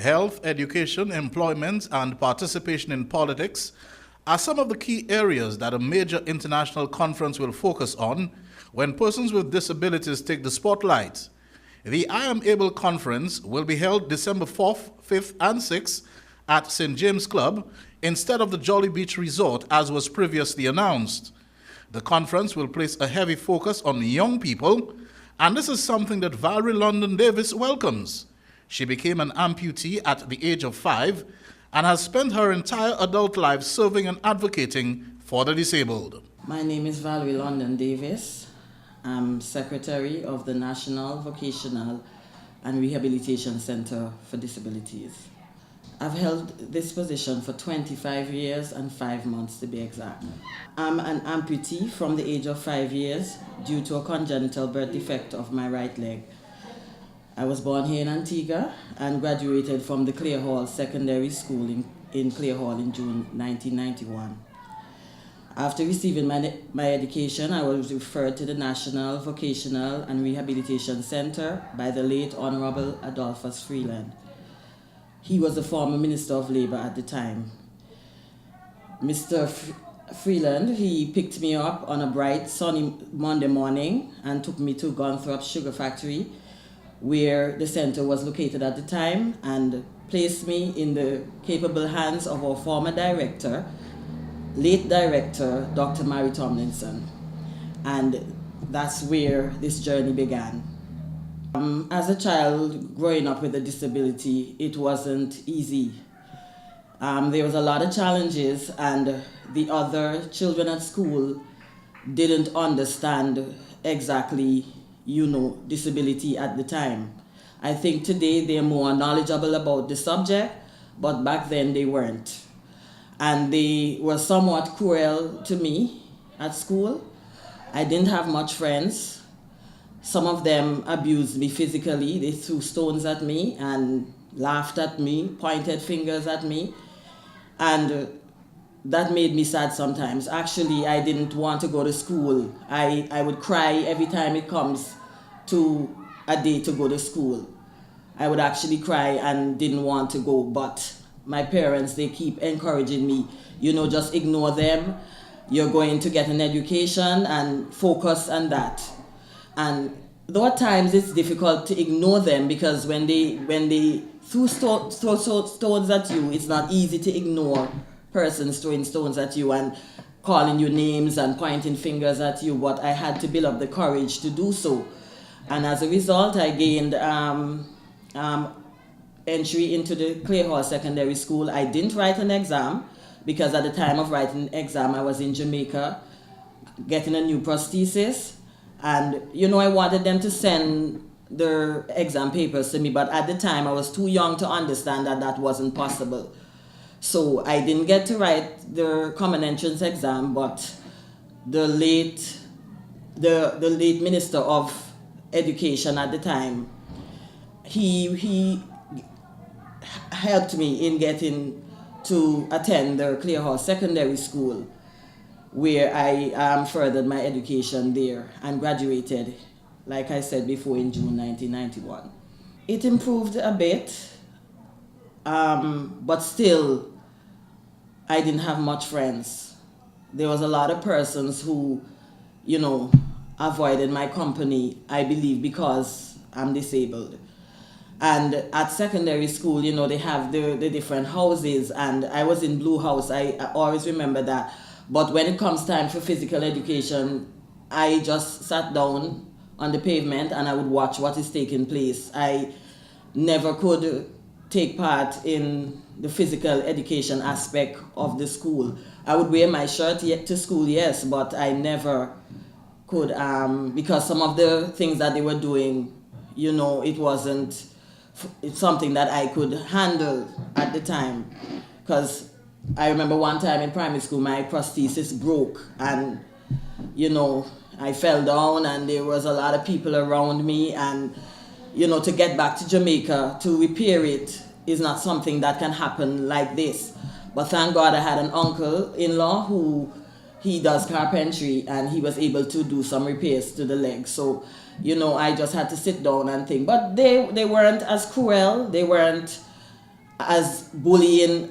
Health, education, employment, and participation in politics are some of the key areas that a major international conference will focus on when persons with disabilities take the spotlight. The I Am Able Conference will be held December 4th, 5th, and 6th at St. James Club instead of the Jolly Beach Resort as was previously announced. The conference will place a heavy focus on young people, and this is something that Valerie London Davis welcomes. She became an amputee at the age of 5 and has spent her entire adult life serving and advocating for the disabled. My name is Valerie London Davis. I'm Secretary of the National Vocational and Rehabilitation Center for Disabilities. I've held this position for 25 years and 5 months to be exact. I'm an amputee from the age of 5 years due to a congenital birth defect of my right leg. I was born here in Antigua and graduated from the Clare Hall Secondary School in Clare Hall in June 1991. After receiving my education, I was referred to the National Vocational and Rehabilitation Center by the late Honorable Adolphus Freeland. He was the former Minister of Labor at the time. Mr. Freeland, he picked me up on a bright sunny Monday morning and took me to Gunthorpe Sugar Factory, where the center was located at the time, and placed me in the capable hands of our former director, late director, Dr. Mary Tomlinson. And that's where this journey began. As a child growing up with a disability, it wasn't easy. There was a lot of challenges, and the other children at school didn't understand exactly, disability at the time. I think today they're more knowledgeable about the subject, but back then they weren't. And they were somewhat cruel to me at school. I didn't have much friends. Some of them abused me physically. They threw stones at me and laughed at me, pointed fingers at me. And that made me sad sometimes. Actually, I didn't want to go to school. I would cry every time it comes to a day to go to school. I would actually cry and didn't want to go, but my parents, they keep encouraging me, just ignore them. You're going to get an education and focus on that. And though at times it's difficult to ignore them, because when they throw stones at you, it's not easy to ignore persons throwing stones at you and calling you names and pointing fingers at you, but I had to build up the courage to do so. And as a result, I gained entry into the Clare Hall Secondary School. I didn't write an exam, because at the time of writing an exam, I was in Jamaica getting a new prosthesis. And, I wanted them to send their exam papers to me, but at the time I was too young to understand that that wasn't possible. So I didn't get to write the common entrance exam, but the late Minister of Education at the time, he helped me in getting to attend the Clare Hall Secondary School, where I furthered my education there and graduated, like I said before, in June 1991. It improved a bit, but still, I didn't have much friends. There was a lot of persons who, avoided my company, I believe, because I'm disabled. And at secondary school, they have the different houses, and I was in Blue House. I always remember that. But when it comes time for physical education, I just sat down on the pavement and I would watch what is taking place. I never could take part in the physical education aspect of the school. I would wear my shirt to school, yes, but I never could, because some of the things that they were doing, it wasn't something that I could handle at the time. Because I remember one time in primary school, my prosthesis broke, and, I fell down, and there was a lot of people around me, and, to get back to Jamaica to repair it is not something that can happen like this. But thank God I had an uncle-in-law who, he does carpentry, and he was able to do some repairs to the leg. So, I just had to sit down and think. But they weren't as cruel. They weren't as bullying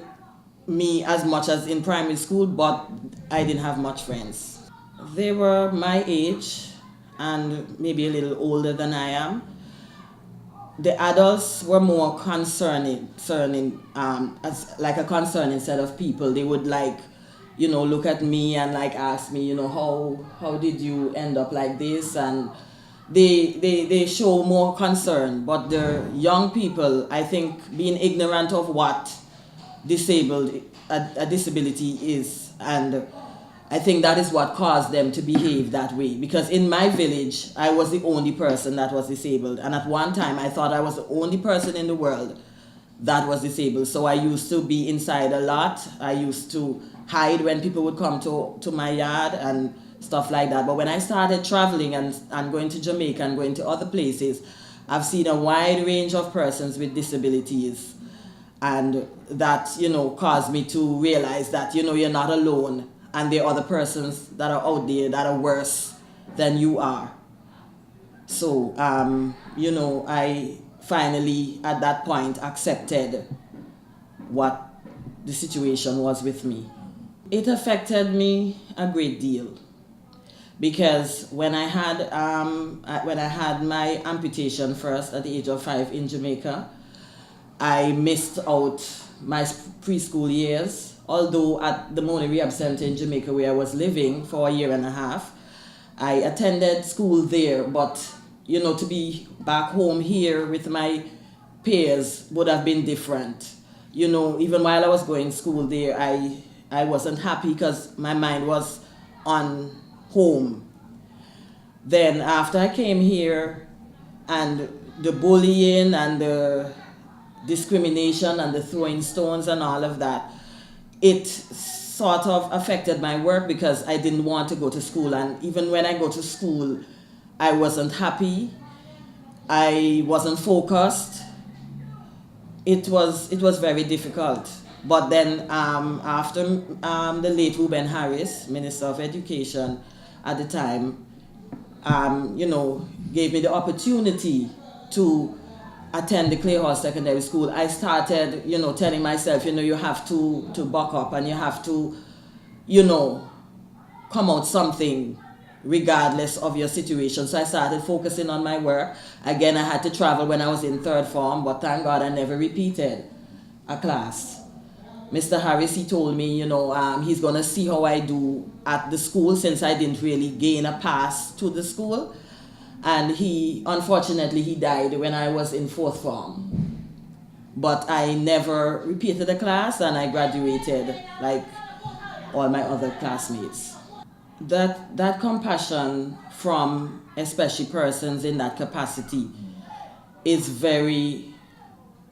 me as much as in primary school, but I didn't have much friends. They were my age and maybe a little older than I am. The adults were more concerning, as like a concerning set of people. They would like, look at me and like ask me, how did you end up like this? And they show more concern. But the young people, I think, being ignorant of what a disability is, and I think that is what caused them to behave that way. Because in my village, I was the only person that was disabled. And at one time, I thought I was the only person in the world that was disabled. So I used to be inside a lot. I used to hide when people would come to my yard and stuff like that. But when I started traveling and going to Jamaica and going to other places, I've seen a wide range of persons with disabilities. And that, caused me to realize that, you're not alone. And there are other persons that are out there that are worse than you are. So, I finally, at that point, accepted what the situation was with me. It affected me a great deal because when I had my amputation first at the age of 5 in Jamaica, I missed out my preschool years. Although at the Moni Rehab Center in Jamaica where I was living for a year and a half, I attended school there, but to be back home here with my peers would have been different. Even while I was going to school there, I wasn't happy because my mind was on home. Then after I came here and the bullying and the discrimination and the throwing stones and all of that, it sort of affected my work because I didn't want to go to school. And even when I go to school, I wasn't happy. I wasn't focused. It was very difficult. But then after the late Reuben Harris, Minister of Education at the time, gave me the opportunity to attend the Clay Hall Secondary School, I started, telling myself, you have to buck up and you have to, come out something regardless of your situation. So I started focusing on my work. Again, I had to travel when I was in 3rd form, but thank God I never repeated a class. Mr. Harris, he told me, he's going to see how I do at the school since I didn't really gain a pass to the school. And unfortunately, he died when I was in 4th form. But I never repeated a class and I graduated like all my other classmates. That compassion from especially persons in that capacity is very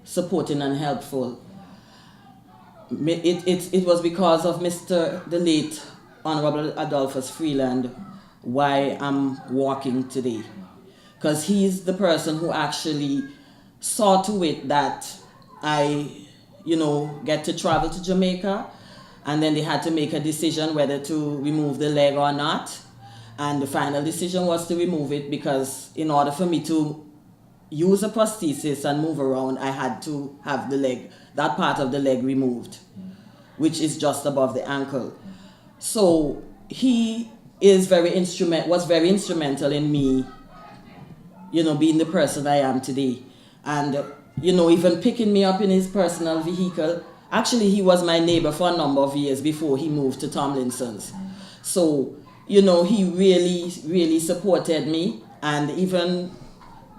supporting and helpful. It was because of the late Honorable Adolphus Freeland why I'm walking today. Because he's the person who actually saw to it that I, get to travel to Jamaica, and then they had to make a decision whether to remove the leg or not. And the final decision was to remove it because in order for me to use a prosthesis and move around, I had to have that part of the leg removed, which is just above the ankle. So he was very instrumental in me, being the person I am today. And, even picking me up in his personal vehicle. Actually, he was my neighbor for a number of years before he moved to Tomlinson's. So, he really, really supported me. And even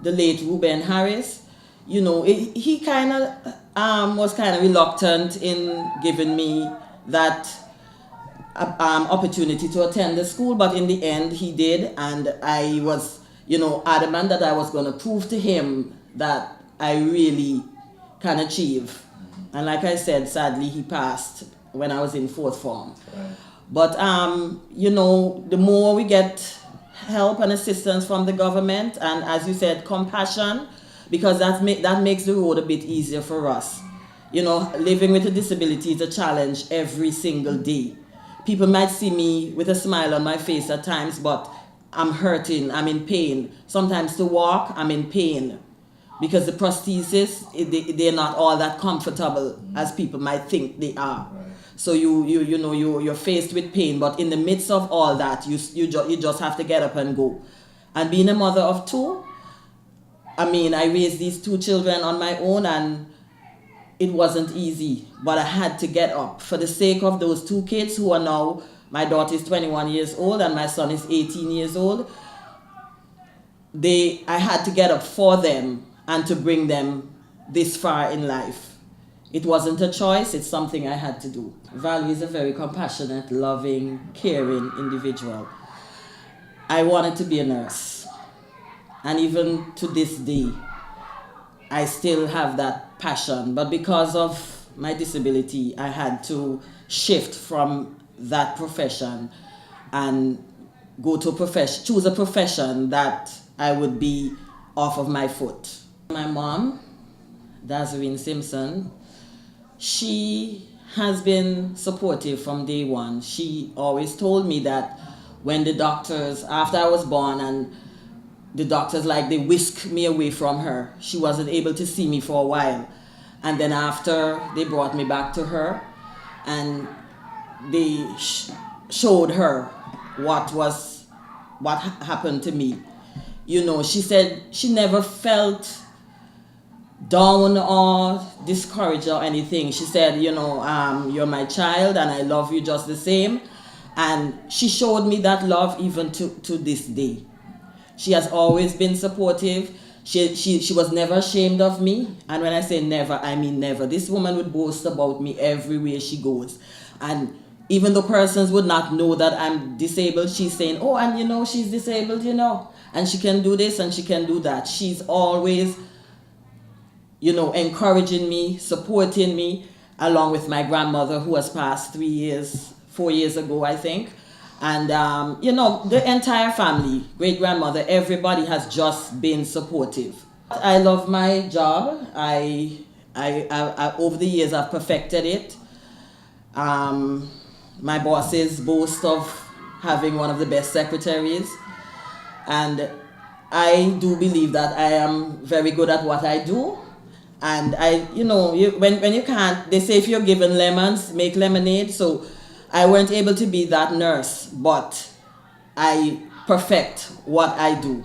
the late Reuben Harris, he kind of was kind of reluctant in giving me that opportunity to attend the school, but in the end he did, and I was, adamant that I was going to prove to him that I really can achieve. And like I said, sadly he passed when I was in 4th form. Right. But the more we get help and assistance from the government, and as you said, compassion, because that makes the road a bit easier for us. Living with a disability is a challenge every single day. People might see me with a smile on my face at times, but I'm hurting, I'm in pain. Sometimes to walk, I'm in pain because the prosthesis, they're not all that comfortable as people might think they are. Right. So you're faced with pain, but in the midst of all that, you just have to get up and go. And being a mother of two, I mean, I raised these two children on my own, and it wasn't easy, but I had to get up for the sake of those two kids who are now, my daughter is 21 years old and my son is 18 years old. I had to get up for them and to bring them this far in life. It wasn't a choice, it's something I had to do. Valerie is a very compassionate, loving, caring individual. I wanted to be a nurse. And even to this day, I still have that passion. But because of my disability, I had to shift from that profession and go to choose a profession that I would be off of my foot. My mom, Dazarine Simpson, she has been supportive from day one. She always told me that when the doctors, after I was born and the doctors, they whisked me away from her. She wasn't able to see me for a while. And then after, they brought me back to her and they showed her what happened to me. You know, she said she never felt down or discouraged or anything. She said, you're my child and I love you just the same. And she showed me that love even to this day. She has always been supportive. She was never ashamed of me. And when I say never, I mean never. This woman would boast about me everywhere she goes. And even though persons would not know that I'm disabled, she's saying, oh, and she's disabled, and she can do this and she can do that. She's always, encouraging me, supporting me, along with my grandmother who has passed 4 years ago, I think. And, the entire family, great-grandmother, everybody has just been supportive. I love my job. I over the years, I've perfected it. My bosses boast of having one of the best secretaries. And I do believe that I am very good at what I do. And when you can't, they say if you're given lemons, make lemonade. So I weren't able to be that nurse, but I perfect what I do.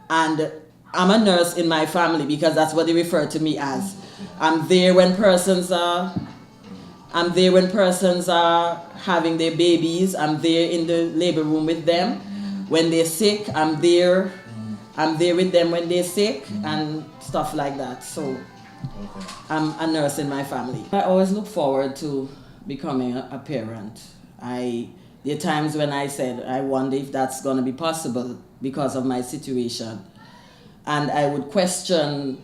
And I'm a nurse in my family because that's what they refer to me as. I'm there when persons are having their babies. I'm there in the labor room with them. When they're sick, I'm there with them when they're sick and stuff like that. So I'm a nurse in my family. I always look forward to becoming a parent. There are times when I said, I wonder if that's going to be possible because of my situation. And I would question,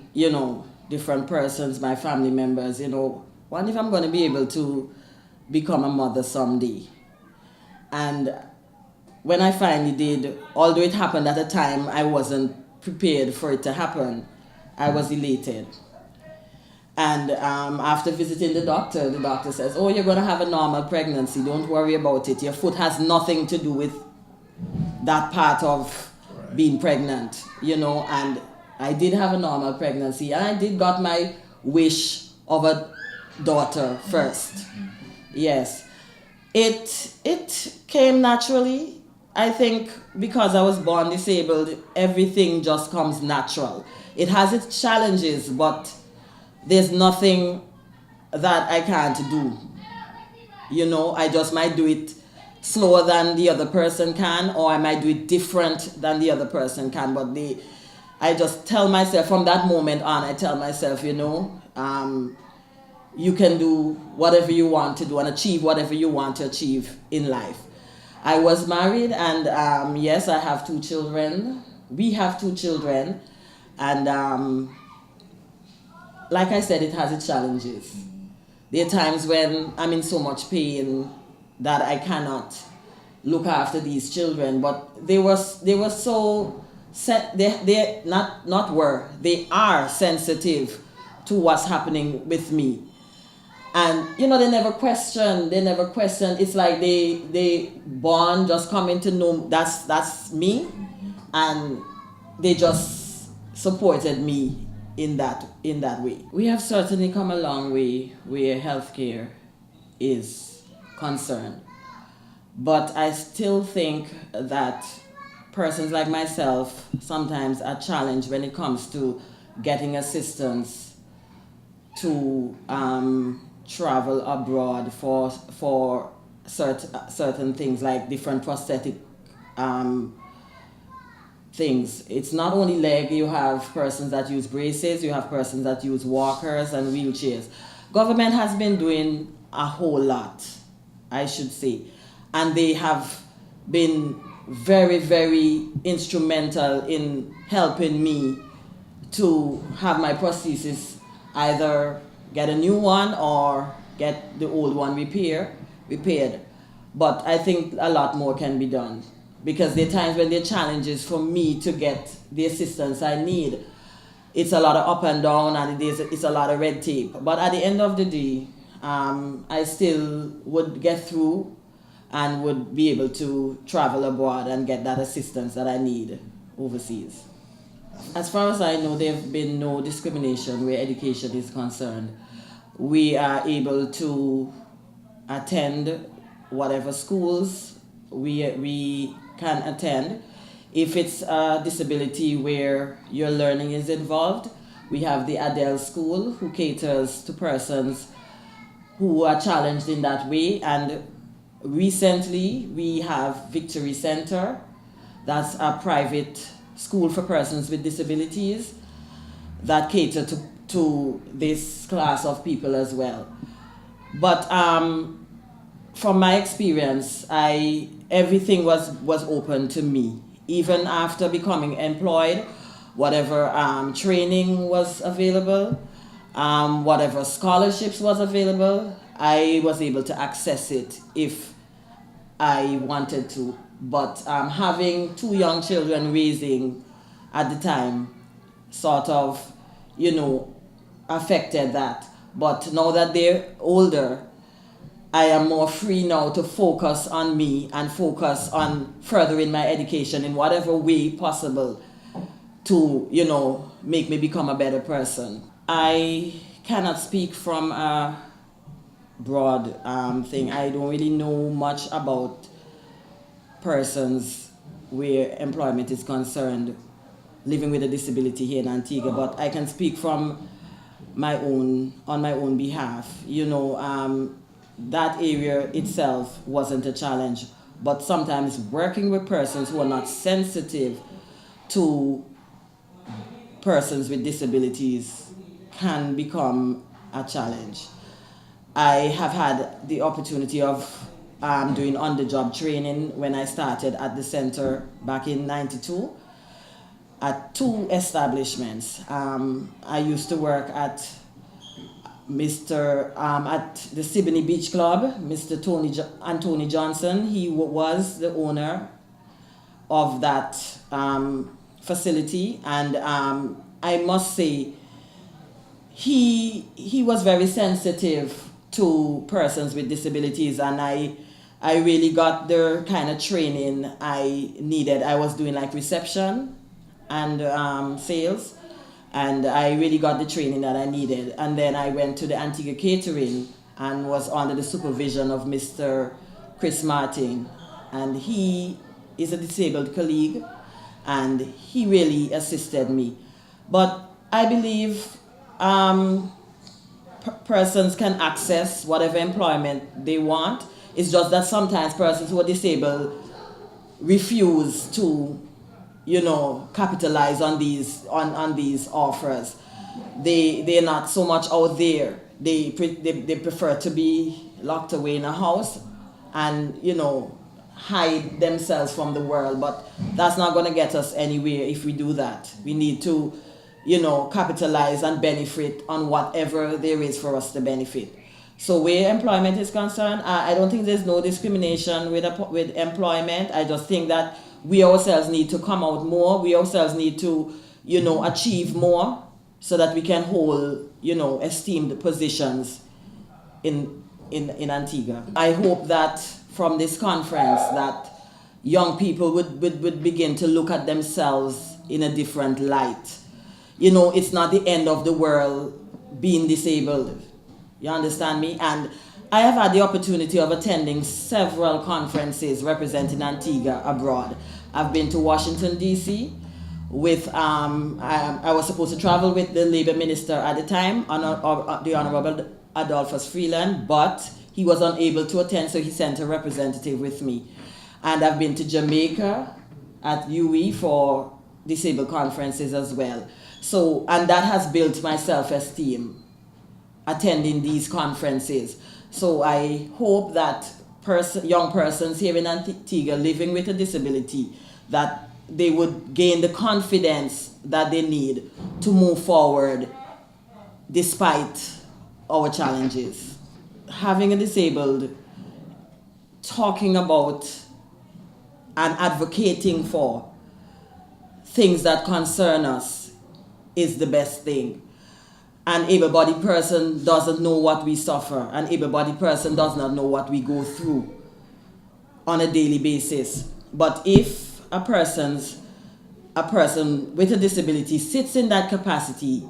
different persons, my family members, wonder if I'm going to be able to become a mother someday. And when I finally did, although it happened at a time I wasn't prepared for it to happen, I was elated. And after visiting the doctor says, oh, you're going to have a normal pregnancy. Don't worry about it. Your foot has nothing to do with that part of being pregnant, And I did have a normal pregnancy. And I did got my wish of a daughter first. Yes. It came naturally. I think because I was born disabled, everything just comes natural. It has its challenges, but there's nothing that I can't do. I just might do it slower than the other person can, or I might do it different than the other person can. But I just tell myself from that moment on, I tell myself, you can do whatever you want to do and achieve whatever you want to achieve in life. I was married and yes, I have 2 children. We have 2 children. And like I said, it has its challenges. There are times when I'm in so much pain that I cannot look after these children, but they are sensitive to what's happening with me. And they never question. It's like they born just coming to know that's me, and they just supported me in that way. We have certainly come a long way where healthcare is concerned, but I still think that persons like myself sometimes are challenged when it comes to getting assistance to travel abroad for certain things like different prosthetic things. It's not only leg, you have persons that use braces, you have persons that use walkers and wheelchairs. Government has been doing a whole lot, I should say, and they have been very, very instrumental in helping me to have my prosthesis either get a new one or get the old one repaired. But I think a lot more can be done, because there are times when there are challenges for me to get the assistance I need. It's a lot of up and down, and it's a lot of red tape. But at the end of the day, I still would get through and would be able to travel abroad and get that assistance that I need overseas. As far as I know, there have been no discrimination where education is concerned. We are able to attend whatever schools we can attend. If it's a disability where your learning is involved, we have the Adele School, who caters to persons who are challenged in that way. And recently we have Victory Center, that's a private school for persons with disabilities that cater to this class of people as well. But from my experience, everything was open to me. Even after becoming employed, whatever training was available, whatever scholarships was available, I was able to access it if I wanted to. But having two young children raising at the time sort of, affected that. But now that they're older, I am more free now to focus on me and focus on furthering my education in whatever way possible to, make me become a better person. I cannot speak from a broad thing. I don't really know much about persons where employment is concerned living with a disability here in Antigua, but I can speak from on my own behalf. That area itself wasn't a challenge, but sometimes working with persons who are not sensitive to persons with disabilities can become a challenge. I have had the opportunity of doing on-the-job training when I started at the center back in '92 at two establishments. I used to work at at the Siboney Beach Club. Mr. Anthony Johnson, he was the owner of that facility, and I must say he was very sensitive to persons with disabilities, and I really got the kind of training I needed. I was doing like reception and sales, and I really got the training that I needed. And then I went to the Antigua catering and was under the supervision of Mr. Chris Martin, and he is a disabled colleague, and he really assisted me. But I believe persons can access whatever employment they want. It's just that sometimes persons who are disabled refuse to, capitalize on these offers. They're not so much out there. They prefer to be locked away in a house and hide themselves from the world. But that's not going to get us anywhere if we do that. We need to capitalize and benefit on whatever there is for us to benefit. So where employment is concerned, I don't think there's no discrimination with employment. I just think that we ourselves need to come out more. We ourselves need to, achieve more so that we can hold, esteemed positions in Antigua. I hope that from this conference that young people would begin to look at themselves in a different light. you know, it's not the end of the world being disabled. You understand me? And I have had the opportunity of attending several conferences representing Antigua abroad. I've been to Washington, D.C. with, I was supposed to travel with the labor minister at the time, the Honorable Adolphus Freeland, but he was unable to attend, so he sent a representative with me. And I've been to Jamaica at UE for disabled conferences as well. So, and that has built my self-esteem, attending these conferences. So I hope that young persons here in Antigua living with a disability, that they would gain the confidence that they need to move forward despite our challenges. Having a disabled, talking about and advocating for things that concern us is the best thing. An able-bodied person doesn't know what we suffer. An able-bodied person does not know what we go through on a daily basis. But if a person with a disability sits in that capacity,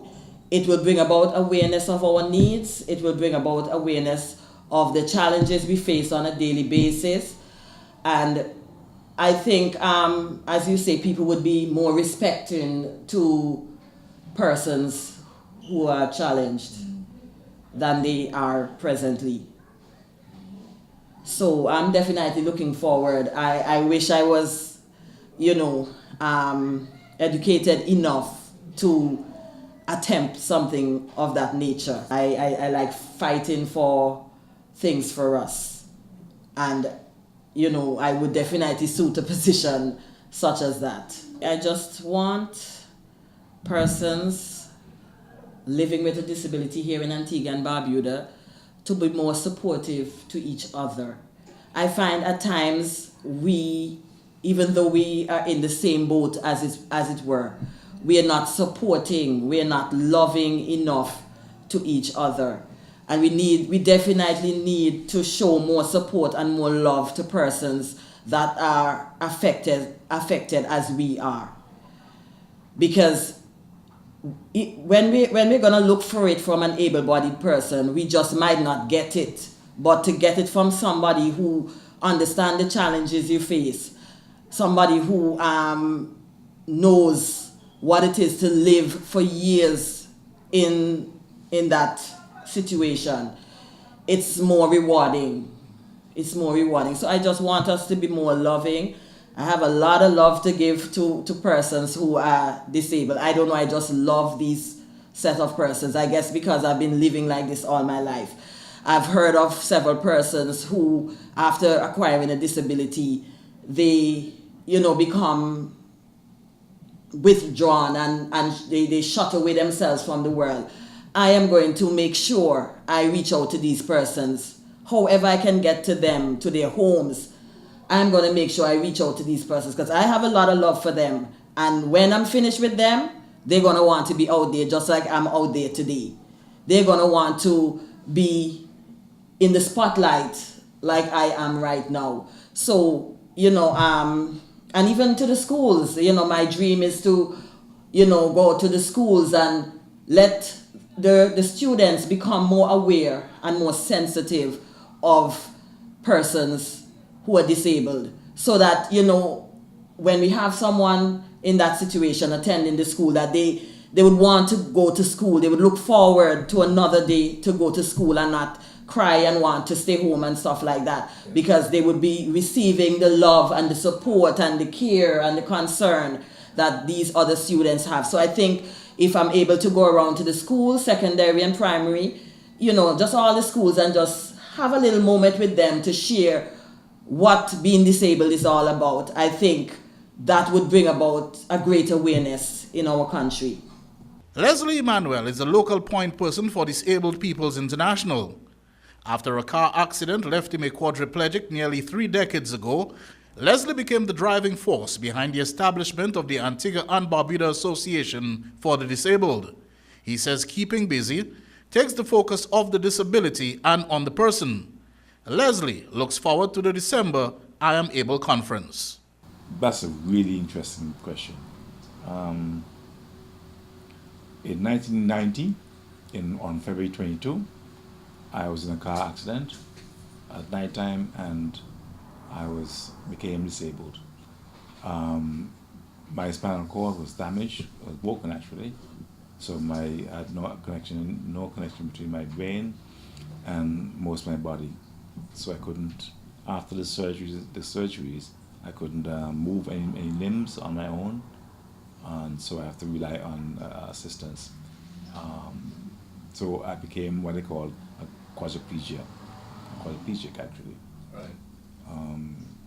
it will bring about awareness of our needs. It will bring about awareness of the challenges we face on a daily basis. And I think, as you say, people would be more respecting to persons who are challenged than they are presently. So I'm definitely looking forward. I wish I was, you know, educated enough to attempt something of that nature. I like fighting for things for us. And, you know, I would definitely suit a position such as that. I just want persons living with a disability here in Antigua and Barbuda to be more supportive to each other. I find at times we, even though we are in the same boat as it were, we are not supporting, we are not loving enough to each other. And we definitely need to show more support and more love to persons that are affected as we are. Because when we're gonna look for it from an able-bodied person, we just might not get it. But to get it from somebody who understands the challenges you face, somebody who knows what it is to live for years in that situation, it's more rewarding. It's more rewarding. So I just want us to be more loving. I have a lot of love to give to persons who are disabled. I don't know, I just love these set of persons. I guess because I've been living like this all my life. I've heard of several persons who, after acquiring a disability, they, you know, become withdrawn and they shut away themselves from the world. I am going to make sure I reach out to these persons, however I can get to them, to their homes. I'm going to make sure I reach out to these persons because I have a lot of love for them. And when I'm finished with them, they're going to want to be out there just like I'm out there today. They're going to want to be in the spotlight like I am right now. So, you know, and even to the schools, you know, my dream is to, you know, go to the schools and let the students become more aware and more sensitive of persons who are disabled, so that, you know, when we have someone in that situation attending the school, that they would want to go to school, they would look forward to another day to go to school and not cry and want to stay home and stuff like that, because they would be receiving the love and the support and the care and the concern that these other students have. So I think if I'm able to go around to the schools, secondary and primary, you know, just all the schools, and just have a little moment with them to share what being disabled is all about, I think that would bring about a great awareness in our country. Leslie Emmanuel is the local point person for Disabled Peoples International. After a car accident left him a quadriplegic nearly 3 decades ago, Leslie became the driving force behind the establishment of the Antigua and Barbuda Association for the Disabled. He says keeping busy takes the focus off the disability and on the person. Leslie looks forward to the December I Am Able conference. That's a really interesting question. In 1990, on February 22, I was in a car accident at night time and became disabled. My spinal cord was damaged, was broken actually, so I had no connection between my brain and most of my body. So I couldn't, after the surgeries, I couldn't move any limbs on my own, and so I have to rely on assistance. So I became what they call a quadriplegic actually. Right.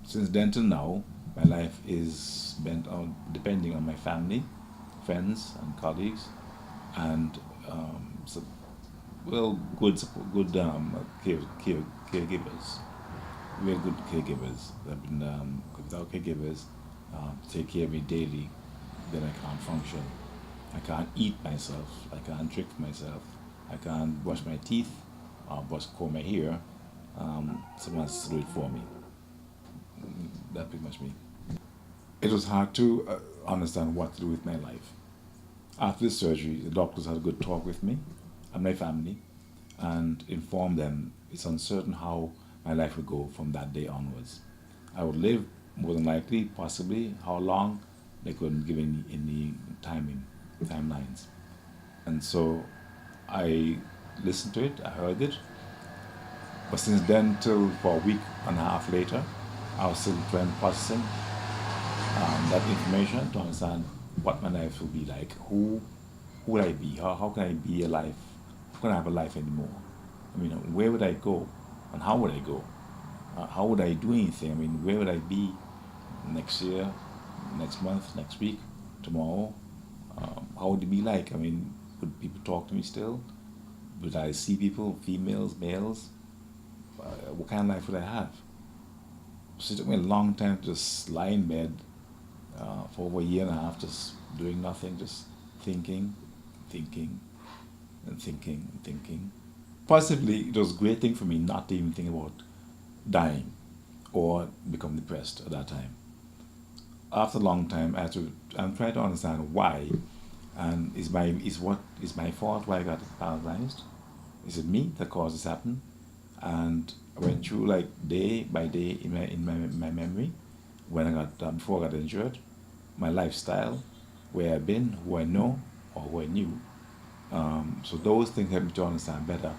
Since then till now, my life is bent on depending on my family, friends, and colleagues, and so, well, caregivers, real good caregivers. I've been without caregivers to take care of me daily, then I can't function. I can't eat myself. I can't drink myself. I can't brush my teeth or comb my hair. Someone has to do it for me. That's pretty much me. It was hard to understand what to do with my life. After the surgery, the doctors had a good talk with me and my family and informed them it's uncertain how my life would go from that day onwards. I would live more than likely, possibly, how long, they couldn't give any timelines. And so I listened to it, I heard it, but since then till for a week and a half later, I was still trying processing that information to understand what my life will be like, who would I be, how can I be alive, how can I have a life anymore? I mean, where would I go and how would I go? How would I do anything? I mean, where would I be next year, next month, next week, tomorrow? How would it be like? I mean, would people talk to me still? Would I see people, females, males? What kind of life would I have? So it took me a long time to just lie in bed for over a year and a half, just doing nothing, just thinking, and thinking. Possibly it was a great thing for me not to even think about dying or become depressed at that time. After a long time, I'm trying to understand why, and is my fault why I got paralyzed? Is it me that caused this happen? And I went through like day by day in my memory when I got before I got injured, my lifestyle, where I've been, who I know or who I knew. So those things helped me to understand better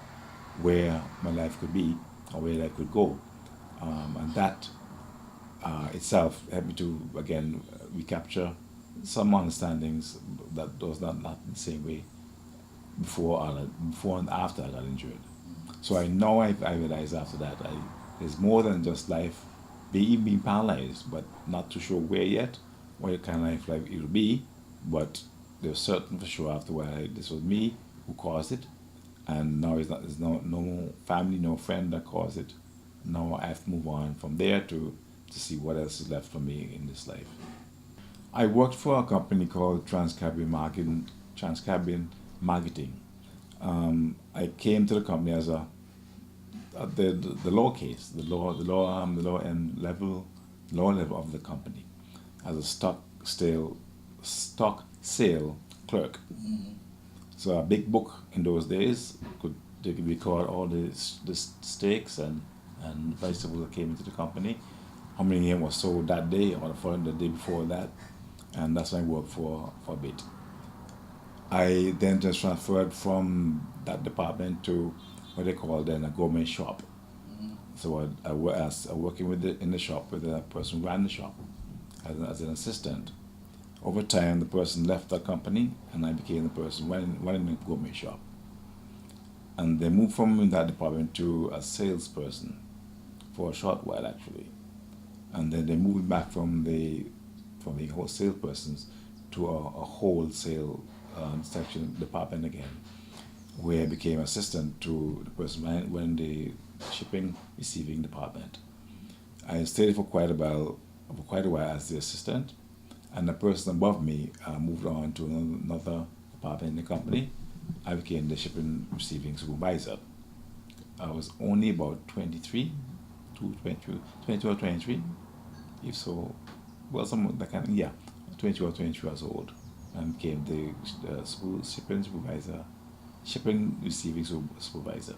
where my life could be or where life could go, and that itself helped me to again recapture some understandings that was not in the same way before and after I got injured. So I realized after that there's more than just life, even being paralyzed, but not too sure where yet, what kind of life it will be, but there's certain for sure after a while this was me who caused it, and now there's no family, no friend that caused it. Now I have to move on from there to see what else is left for me in this life. I worked for a company called Transcaribbean Marketing. I came to the company as the lower case, the lower end level, lower level of the company, as a stock sale clerk. So a big book in those days they could record all the steaks and vegetables that came into the company, how many of them were sold that day or the day before that, and that's when I worked for a bit. I then just transferred from that department to what they call then a gourmet shop. So I was working in the shop with the person who ran the shop as an assistant. Over time, the person left the company, and I became the person running the gourmet shop. And they moved from that department to a salesperson for a short while, actually. And then they moved back from the wholesale persons to a wholesale section department again, where I became assistant to the person running the shipping receiving department. I stayed for quite a while as the assistant, and the person above me moved on to another department in the company. I became the shipping receiving supervisor. I was only about 22 or 23, if so, well, some that kind of, yeah, 22 or 23 years old. and became the school shipping supervisor, shipping receiving supervisor.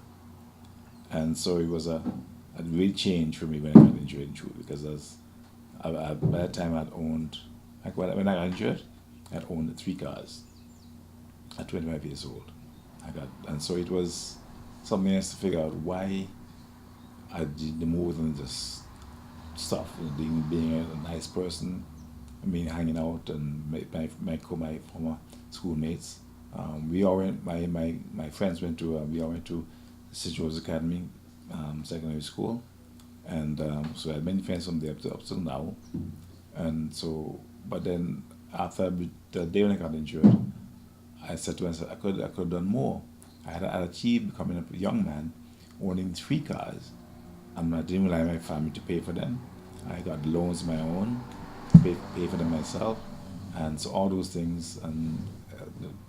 And so it was a real change for me when I got injured in truth, because by that time I'd owned, like when I got injured, I'd owned 3 cars at 25 years old. And so it was something else to figure out why I did more than just stuff, being a nice person, I mean, hanging out, and my former schoolmates. We all went. My friends went to. We all went to St. Joe's Academy, secondary school, and so I had many friends from there up till now. And so, but then after the day when I got injured, I said to myself, I could have done more. I'd achieved becoming a young man, owning 3 cars, and I didn't rely on my family to pay for them. I got loans of my own, pay for them myself, and so all those things, and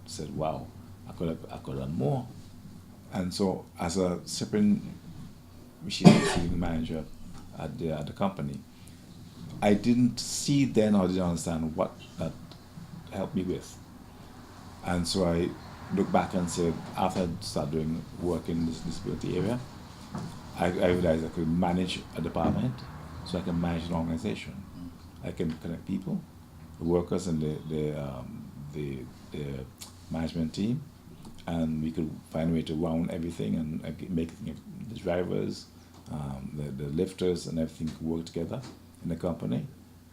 said, wow, I could have done more. And so, as a shipping receiving manager at the company, I didn't see then, or didn't understand what that helped me with. And so I look back and said, after I started doing work in this disability area, I realized I could manage a department, so I can manage an organization. I can connect people, the workers and the management team, and we could find a way to round everything and make the drivers, the lifters and everything could work together in the company.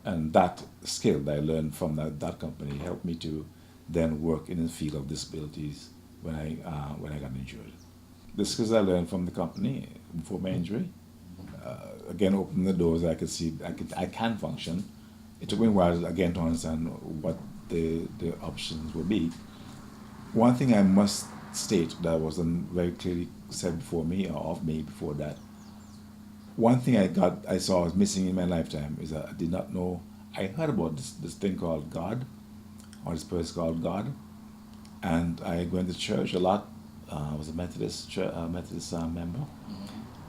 And that skill that I learned from that company helped me to then work in the field of disabilities when I got injured. The skills I learned from the company before my injury, again, opened the doors. I could see I can function. It took me a while again to understand what the options would be. One thing I must state that wasn't very clearly said before me or of me before that. One thing I saw was missing in my lifetime is that I did not know. I heard about this thing called God, or this person called God, and I went to church a lot. I was a Methodist member,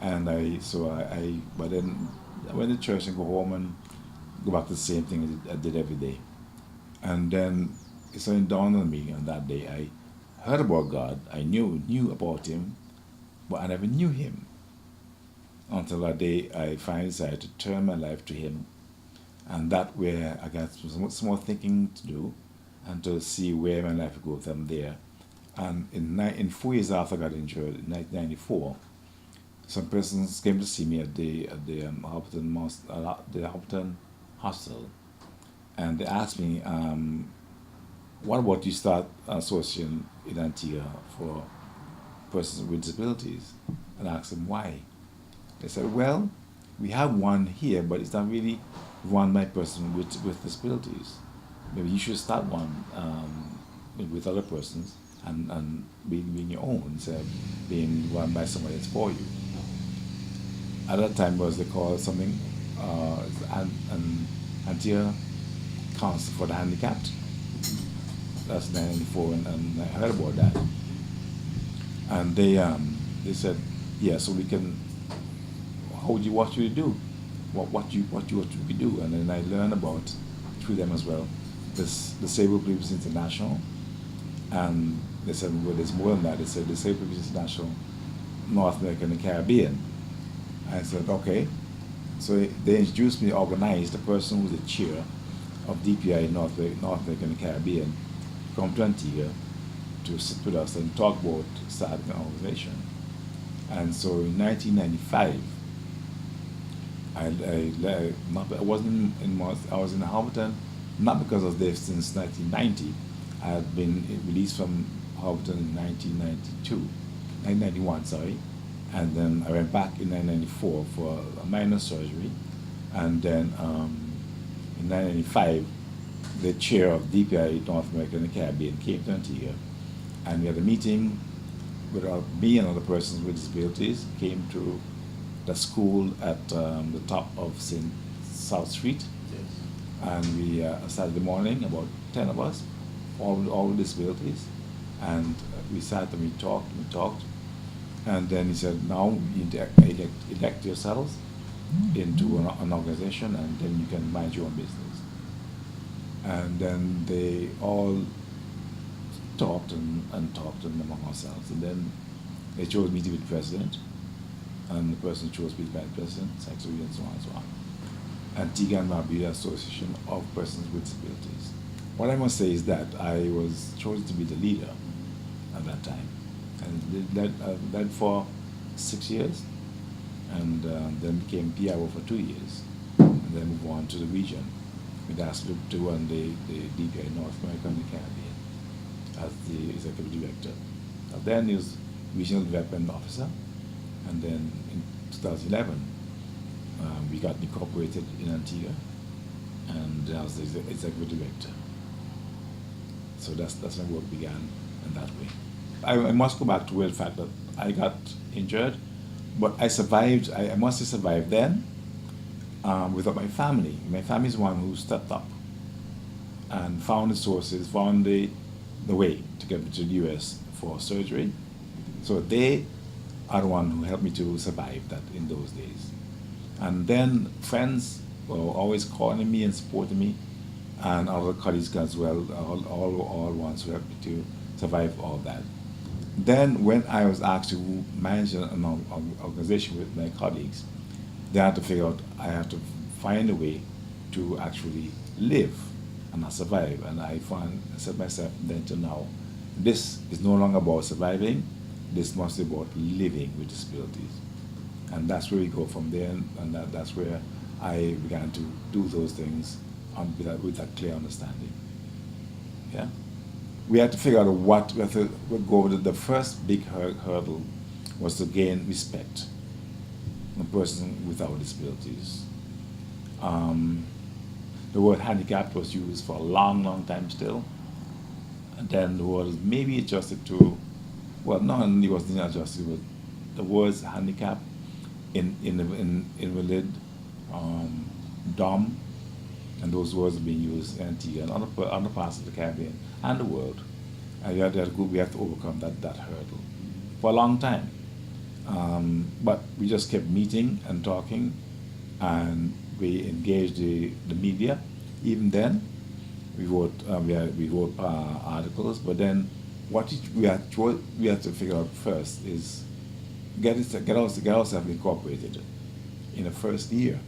and but then I went to church and go home and go back to the same thing I did every day. And then it suddenly dawned on me on that day. I heard about God. I knew about Him, but I never knew Him until that day I finally decided to turn my life to Him, and that where I got some more thinking to do, and to see where my life would go from there. And in 4 years after I got injured, in 1994, some persons came to see me at the Hopton Hospital, and they asked me, what about you start an association in Antigua for persons with disabilities? And I asked them why. They said, well, we have one here, but it's not really run by person with disabilities. Maybe you should start one with other persons and being your own instead of being run by somebody else for you. At that time was they called something an Antigua Council for the Handicapped. That's 1994, and I heard about that. And they said, yeah, so we can. What should we do? What should we do? And then I learned about through them as well this Disabled People's International, and they said, well, there's more than that. They said Disabled People's International, North America and the Caribbean. I said, okay. So they introduced me, organized the person who was the chair of DPI North America and the Caribbean come to Antigua to sit with us and talk about starting an organization. And so in 1995, I wasn't I was in Hopton, not because I was there since 1990. I had been released from Hopton in 1991, sorry. And then I went back in 1994 for a minor surgery. And then in 1995, the chair of DPI North America and the Caribbean came to Antigua, and we had a meeting with me and other persons with disabilities, came to the school at the top of South Street. Yes. And we Saturday morning, about 10 of us, all with disabilities, and we sat and we talked, and then he said, now you elect yourselves into an organization, and then you can manage your own business. And then they all talked and talked among ourselves. And then they chose me to be the president, and the person chose me to be the president, secretary, and so on and so on. Antigua and Barbuda Association of Persons with Disabilities. What I must say is that I was chosen to be the leader at that time, and led for 6 years, and then became PRO for 2 years, and then moved on to the region with ASLUP to run the DPI North America and the Caribbean as the executive director. Then he was regional development officer, and then in 2011 we got incorporated in Antigua, and I was the executive director. So that's when work began in that way. I must go back to the fact that I got injured, but I survived. I must have survived then without my family. My family is one who stepped up and found the sources, found the way to get me to the US for surgery. So they are the one who helped me to survive that in those days. And then friends were always calling me and supporting me, and other colleagues as well, all ones who helped me to survive all that. Then when I was asked to manage an organization with my colleagues, they had to figure out I had to find a way to actually live and not survive. And I said myself then to now, this is no longer about surviving, this must be about living with disabilities. And that's where we go from there, and that's where I began to do those things with that clear understanding. Yeah? We had to figure out we had to go over the first big hurdle was to gain respect from a person without disabilities. The word handicapped was used for a long, long time still. And then the word was maybe adjusted to, well, not only was it adjusted, but the words handicap, invalid, dumb, and those words are being used in Antigua and other parts of the Caribbean and the world. And we have to overcome that hurdle for a long time. But we just kept meeting and talking, and we engaged the media. Even then, we wrote articles. But then, what we had to figure out first is get ourselves incorporated in the first year.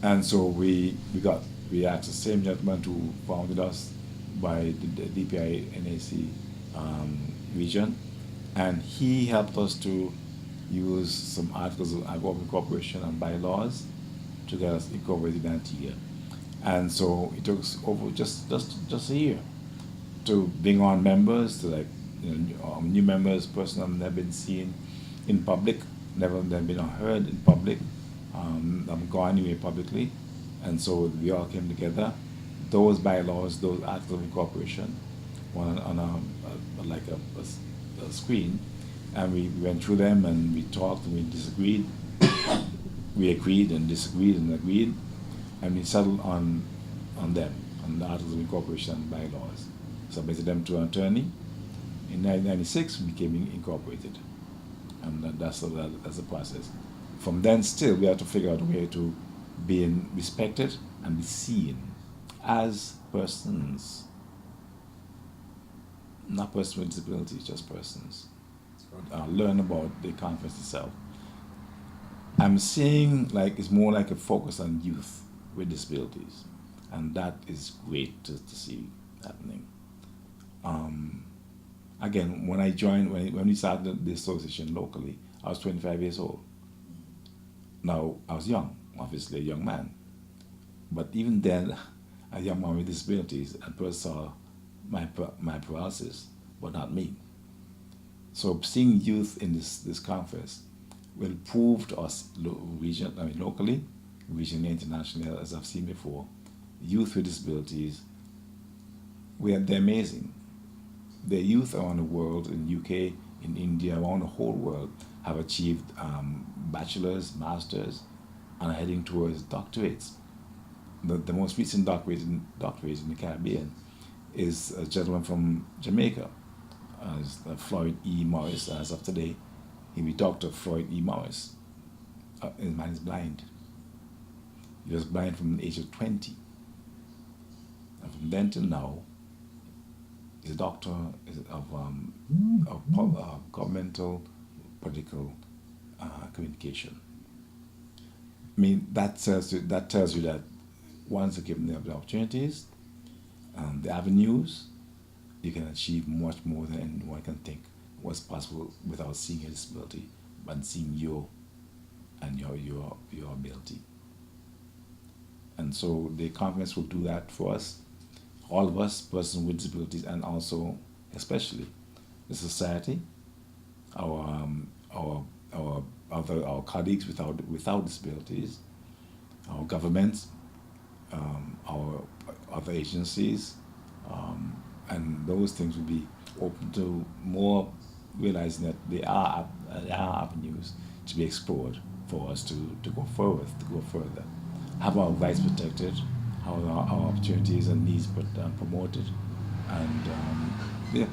And so we asked the same gentleman who founded us by the DPI NAC region, and he helped us to use some articles of incorporation and bylaws to get us incorporated in Antigua. And so it took us over just a year to bring on members, to new members, person have never been seen in public, never been heard in public, gone anywhere publicly. And so we all came together. Those bylaws, those articles of incorporation, one on a screen, and we went through them and we talked and we disagreed. We agreed and disagreed and agreed, and we settled on them, on the articles of incorporation and bylaws. Submitted them to an attorney. In 1996, we became incorporated, and that's the process. From then, still, we had to figure out a way to be respected and be seen as persons, not persons with disabilities, just persons. Learn about the conference itself. I'm seeing it's more like a focus on youth with disabilities, and that is great to see happening. Again, when I joined, when we started the association locally, I was 25 years old. Now, I was young, obviously a young man, but even then, a young man with disabilities, and person saw my paralysis, but not me. So seeing youth in this conference will prove to us locally, regionally, internationally, as I've seen before, youth with disabilities, they're amazing. The youth around the world, in UK, in India, around the whole world, have achieved bachelor's, master's, and are heading towards doctorates. The most recent doctorate in the Caribbean is a gentleman from Jamaica, Floyd E. Morris. As of today, he be Dr. Floyd E. Morris. His man is blind. He was blind from the age of 20. And from then till now, he's a doctor of governmental political communication. I mean, that tells you that once you're given the opportunities and the avenues, you can achieve much more than anyone can think was possible without seeing your disability, but seeing you and your ability. And so the conference will do that for us, all of us, persons with disabilities, and also especially the society, our our colleagues without disabilities, our governments, our other agencies, and those things will be open to more realizing that there are avenues to be explored for us to go forward, to go further, have our rights protected, have our opportunities and needs promoted, and yeah,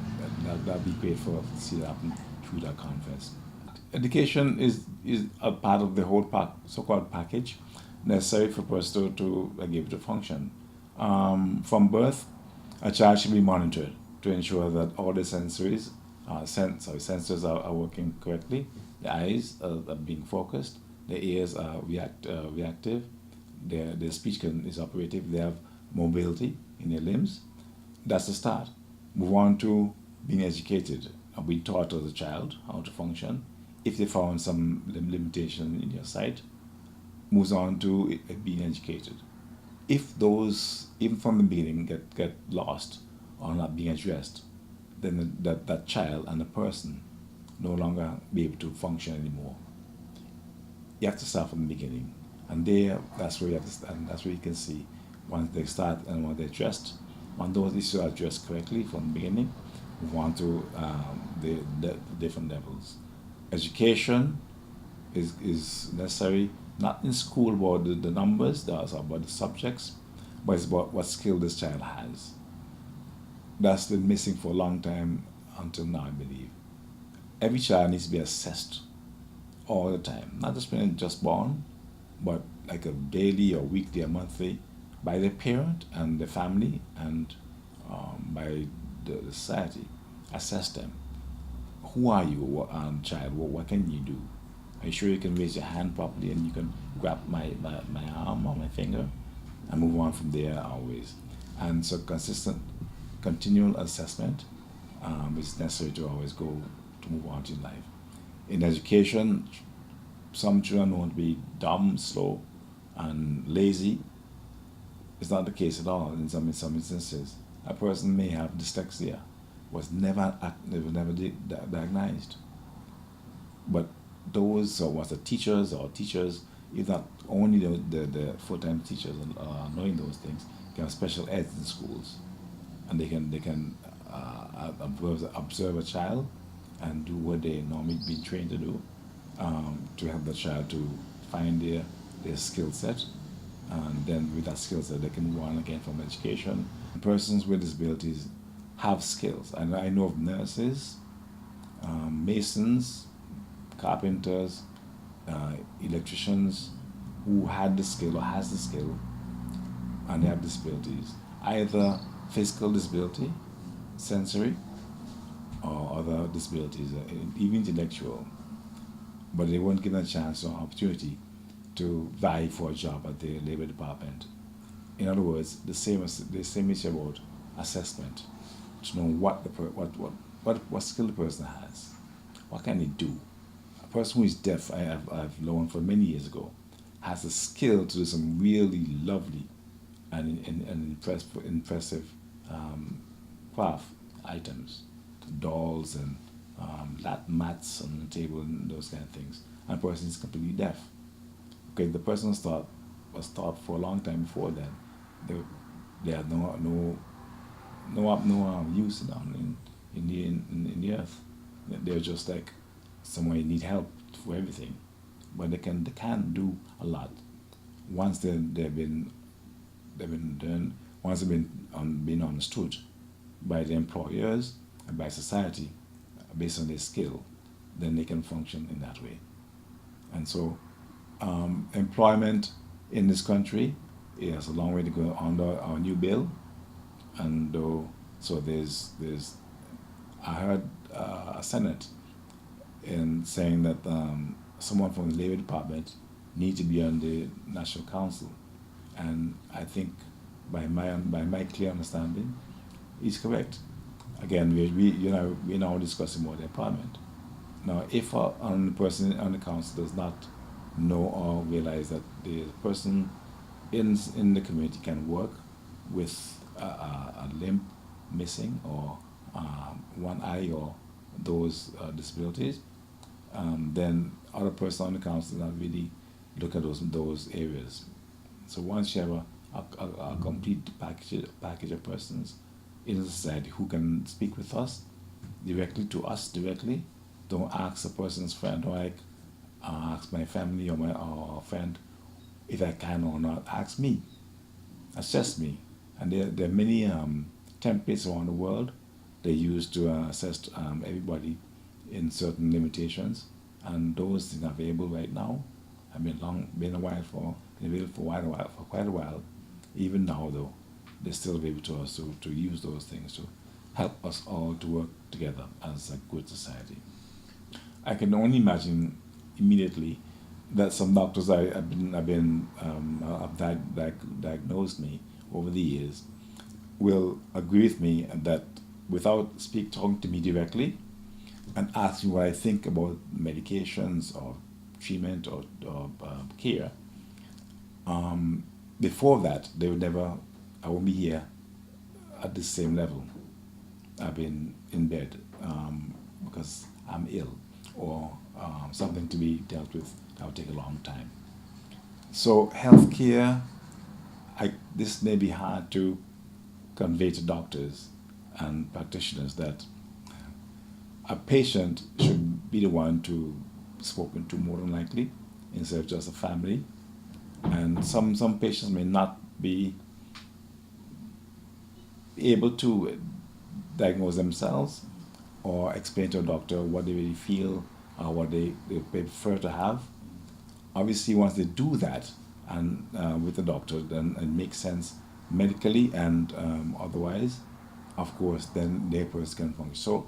that'd be great for us to see that happen through that conference. Education is a part of the whole so-called package necessary for a person to be able to function. From birth, a child should be monitored to ensure that all the sensors are working correctly. The eyes are being focused, the ears are reactive, their speech is operative, they have mobility in their limbs. That's the start. Move on to being educated and being taught as a child how to function. If they found some limitation in your sight, moves on to being educated. If those, even from the beginning, get lost or not being addressed, then that child and the person no longer be able to function anymore. You have to start from the beginning, and that's where you have to start, and that's where you can see once they start and once they're addressed, when those issues are addressed correctly from the beginning, move on to the different levels. Education is necessary, not in school about the numbers, that's about the subjects, but it's about what skill this child has. That's been missing for a long time until now, I believe. Every child needs to be assessed all the time, not just when just born, but like a daily or weekly or monthly by the parent and the family and by the society. Assess them. Who are you, child? What can you do? Are you sure you can raise your hand properly and you can grab my arm or my finger and move on from there always? And so continual assessment is necessary to always go to move on in life. In education, some children want to be dumb, slow, and lazy. It's not the case at all in some instances. A person may have dyslexia, was never diagnosed. But those or was the teachers, if not only the full-time teachers knowing those things, can have special eds in schools, and they can observe a child and do what they normally been trained to do, to help the child to find their skill set, and then with that skill set they can move on again from education. Persons with disabilities have skills, and I know of nurses, masons, carpenters, electricians who had the skill or has the skill and they have disabilities, either physical disability, sensory, or other disabilities, even intellectual, but they weren't given a chance or opportunity to vie for a job at the labor department. In other words, the same issue about assessment, to know what skill the person has, what can he do. A person who is deaf, I've learned from many years ago, has the skill to do some really lovely and impressive craft items, dolls and mats on the table and those kind of things. And the person is completely deaf. Okay, the person was taught for a long time before then. They had no use in the earth. They're just like someone who need help for everything, but they can do a lot once they've been done, once they've been understood by the employers and by society based on their skill, then they can function in that way. And so employment in this country is a long way to go under our new bill. And so I heard a Senate in saying that someone from the Labor Department need to be on the National Council, and I think by my clear understanding, he's correct. Again, we're now discussing about the appointment. Now, if the person on the council does not know or realize that the person in the community can work with a limb missing or one eye or those disabilities, then other person on the council not really look at those areas. So once you have a complete package of persons in the society who can speak with us to us directly, don't ask a person's friend, or like ask my family or my friend if I can or not. Ask me. Assess me. And there are many templates around the world they use to assess everybody in certain limitations, and those things are available right now. I've been available for quite a while. Even now, though, they're still available to us to use those things to help us all to work together as a good society. I can only imagine immediately that some doctors have diagnosed me over the years will agree with me that without talking to me directly and asking what I think about medications or treatment or care, before that I won't be here at the same level. I've been in bed because I'm ill or something to be dealt with that will take a long time. So healthcare, this may be hard to convey to doctors and practitioners that a patient should be the one to be spoken to more than likely instead of just a family. And some patients may not be able to diagnose themselves or explain to a doctor what they really feel or what they prefer to have. Obviously, once they do that and with the doctor, then it makes sense medically and otherwise, of course, then their person can function. So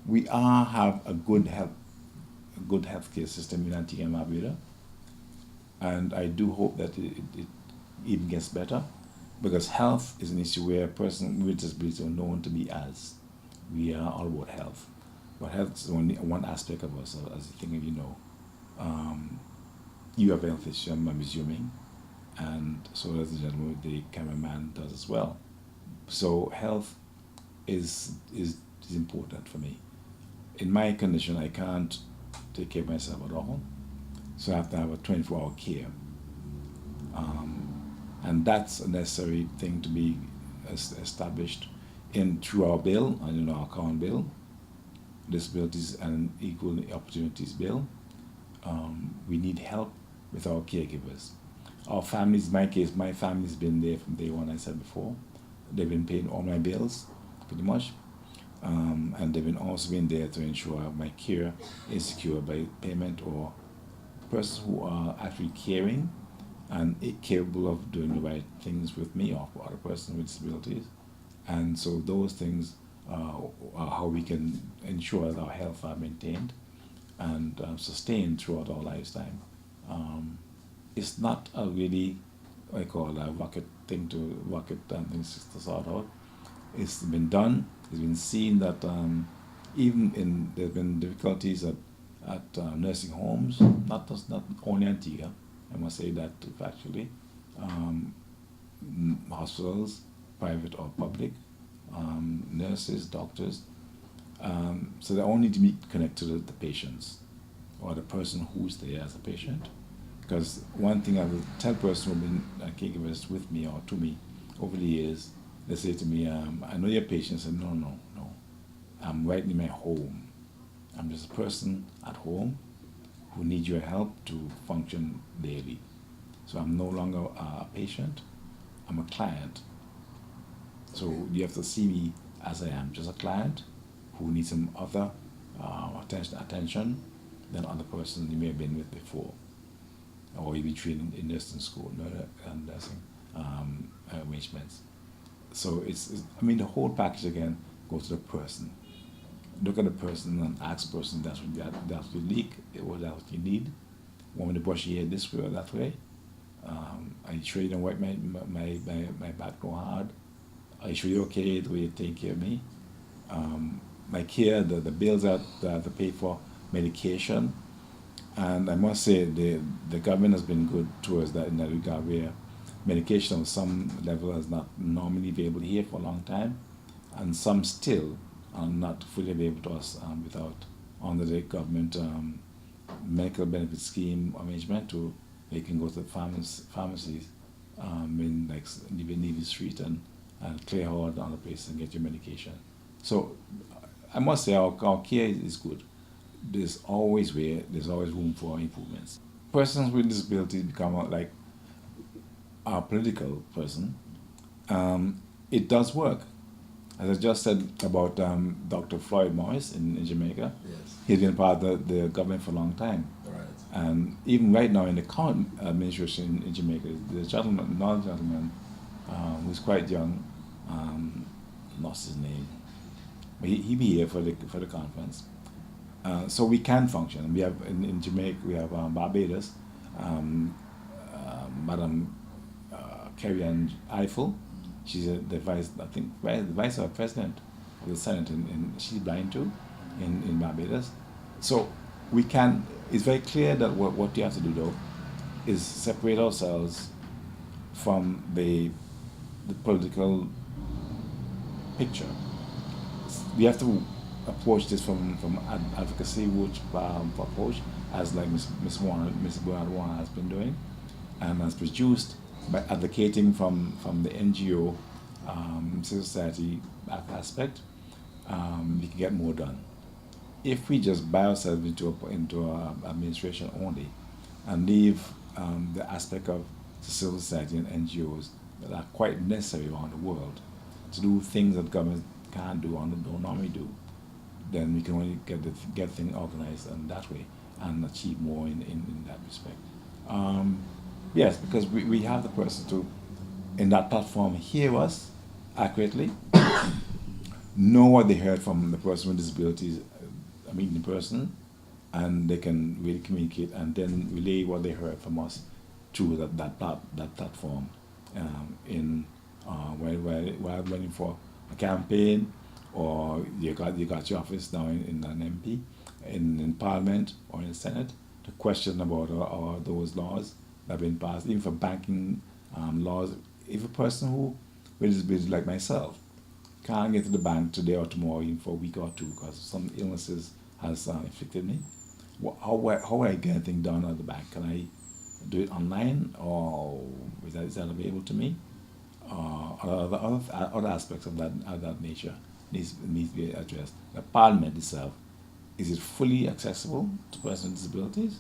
we have a good healthcare system in Antigua and Barbuda, and I do hope that it even gets better, because health is an issue where a person with disabilities are known to be as. We are all about health, but health is only one aspect of us, as you think you know. You have a health issue, I'm assuming, and so does the gentleman with the cameraman does as well. So health is important for me. In my condition, I can't take care of myself at all, so I have to have a 24-hour care. And that's a necessary thing to be established through our bill, and our current bill, Disabilities and Equal Opportunities Bill. We need help with our caregivers. Our families, in my case, my family's been there from day one, I said before. They've been paying all my bills, pretty much. And they've also been there to ensure my care is secure by payment or persons who are actually caring and capable of doing the right things with me or for other persons with disabilities. And so those things are how we can ensure that our health are maintained and sustained throughout our lifetime. It's not a really, what I call a rocket things to sort out. It's been done. It's been seen that there's been difficulties at nursing homes, not only Antigua, I must say that factually, hospitals, private or public, nurses, doctors. So they all need to be connected to the patients or the person who's there as a patient. Because one thing I will tell persons who have been caregivers with me or to me over the years, they say to me, I know you're a patient. I said, no. I'm right in my home. I'm just a person at home who needs your help to function daily. So I'm no longer a patient, I'm a client. So you have to see me as I am, just a client who needs some other attention than other persons you may have been with before, or you've been trained in nursing school, nursing arrangements. So I mean, the whole package again goes to the person. Look at the person and ask the person, that's what you leak, or that's what you need. Want me to brush your hair this way or that way? Are you sure you don't wipe my back go hard? Are you sure you're okay the way you take care of me? My care, the bills that I have to pay for medication. And I must say the government has been good towards that in that regard, where medication on some level is not normally available here for a long time, and some still are not fully available to us without under the government medical benefit scheme arrangement to they can go to the pharmacies in like Navy Street and Clearhall and other places and get your medication. So I must say our care is good. There's always room for improvements. Persons with disabilities become like a political person. It does work. As I just said about Dr. Floyd Morris in Jamaica, Yes. he's been part of the government for a long time. Right. And even right now in the current administration in Jamaica, there's a gentleman, another gentleman who's quite young, lost his name, but he be here for the conference. So we can function. We have in Jamaica, we have Barbuda's, Madam Carrie Ann Eiffel. She's the vice president of the Senate, and she's blind too, in Barbados. So we can. It's very clear that what you have to do though is separate ourselves from the political picture. We have to approach this from advocacy approach, as like Miss Bernard Warner has been doing, and has produced by advocating from the NGO civil society aspect. We can get more done. If we just buy ourselves into administration only, and leave the aspect of civil society and NGOs that are quite necessary around the world to do things that government can't do or don't normally do, then we can only get things organized and that way and achieve more in that respect. Yes, because we have the person to, in that platform, hear us accurately, know what they heard from the person with disabilities, in person, and they can really communicate and then relay what they heard from us through that platform while running for a campaign, or you got your office now in an MP, in Parliament or in the Senate, to question about those laws that have been passed, even for banking laws. If a person who with disability like myself can't get to the bank today or tomorrow, even for a week or two, because some illnesses has afflicted me, how will I get anything done at the bank? Can I do it online, or is that available to me? Other aspects of that nature needs to be addressed. The Parliament itself, is it fully accessible to persons with disabilities?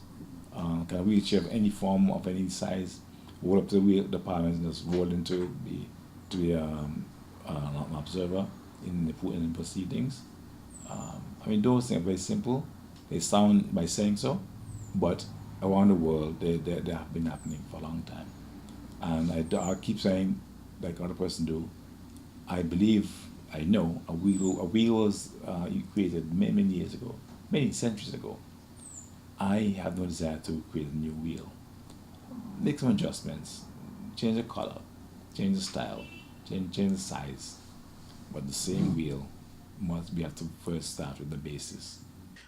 Can a wheelchair of any form, of any size, roll up to the Parliament and just roll into be an observer in the proceedings? Those things are very simple. They sound by saying so, but around the world they have been happening for a long time. And I keep saying, like other person do, I know a wheel was created many years ago, many centuries ago. I have no desire to create a new wheel. Make some adjustments, change the color, change the style, change the size, but the same wheel we have to first start with the basis.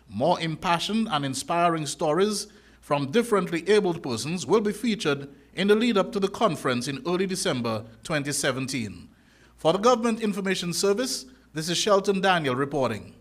More impassioned and inspiring stories from differently abled persons will be featured in the lead up to the conference in early December 2017. For the Government Information Service, this is Shelton Daniel reporting.